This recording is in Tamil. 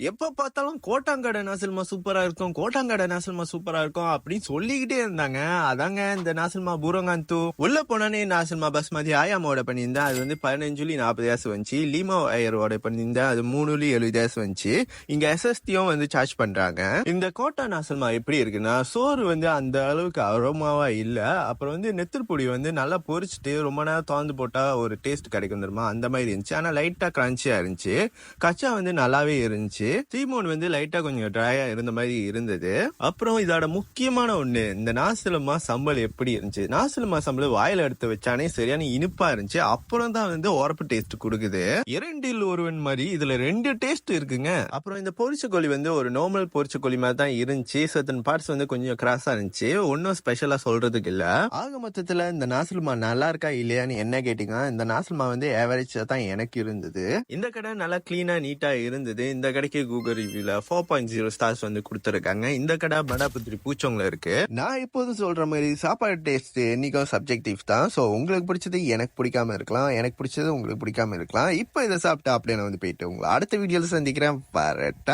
எப்ப பார்த்தாலும் கோட்டாங்கடை நாசல்மா சூப்பரா இருக்கும், கோட்டாங்கடை நாசல்மா சூப்பரா இருக்கும் அப்படின்னு சொல்லிக்கிட்டே இருந்தாங்க. அதாங்க இந்த நாசல்மா பூரங்காந்து உள்ள போனானே நாசல்மா பஸ்மதி ஆயாமோட பண்ணியிருந்தேன். அது வந்து 15.40 வந்துச்சு. லீமோ ஐயரோட பண்ணியிருந்தேன். அது 3.70 வந்துச்சு. இங்க எஸ்எஸ்டியும் வந்து சார்ஜ் பண்றாங்க. இந்த கோட்டா நாசல்மா எப்படி இருக்குன்னா, சோறு வந்து அந்த அளவுக்கு அரோமாவா இல்ல. அப்புறம் வந்து நெத்திரி வந்து நல்லா பொரிச்சுட்டு ரொம்ப நேரம் திறந்து போட்டா ஒரு டேஸ்ட் கிடைக்கும் தெரியுமா, அந்த மாதிரி இருந்துச்சு. ஆனா லைட்டா கிரன்ச்சியா இருந்துச்சு. கச்சா வந்து நல்லாவே இருந்துச்சு. தீமோன் வந்து லைட்டா கொஞ்சம் ட்ரையா இருந்த மாதிரி இருந்தது. அப்புறம் இதோட முக்கியமான ஒண்ணு, இந்த நாசலமா சம்பல் எப்படி இருந்துச்சு. நாசலமா சம்பல் வாயில எடுத்து வச்சானே சரியான இனிப்பா இருந்துச்சு. அப்புறம் தான் வந்து உரப்பு டேஸ்ட் கொடுக்குது. இரண்டில் ஒருவன் மாதிரி இதுல 2 டேஸ்ட் இருக்குங்க. அப்புறம் இந்த பொரிச்ச கோழி வந்து ஒரு நார்மல் பொரிச்ச கோழி மாதிரி தான் இருந்துச்சு. சர்டன் பார்ட்ஸ் வந்து கொஞ்சம் கிராஸா இருந்துச்சு. ஒன்னும் ஸ்பெஷலா சொல்றதுக்கு இல்ல. ஆக மொத்தத்துல இந்த நாசல்மா நல்லா இருக்கா இல்லையான்னு என்ன கேட்டீங்கன்னா, இந்த நாசல்மா வந்து ஆவரேஜா தான் எனக்கு இருந்தது. இந்த கடை நல்லா கிளீனா நீட்டா இருந்தது. இந்த கடைக்கு கூகுள் ரிவ்யூல 4.0 ஸ்டார்ஸ் வந்து கொடுத்துருக்காங்க. இந்த கடை படாபுத்திரி பூச்சோங்கல இருக்கு. நான் எப்போதும் சொல்ற மாதிரி சாப்பாடு டேஸ்ட் என்னைக்கும் சப்ஜெக்டிவ் தான். சோ உங்களுக்கு பிடிச்சது எனக்கு பிடிக்காம இருக்கலாம், எனக்கு பிடிச்சது உங்களுக்கு பிடிக்காம இருக்கலாம். இப்போ இதை சாப்பிட்டா அப்படியே நான் வந்து போயிட்டு உங்களை அடுத்த வீடியோல சந்திக்கிறேன். வரட்டா.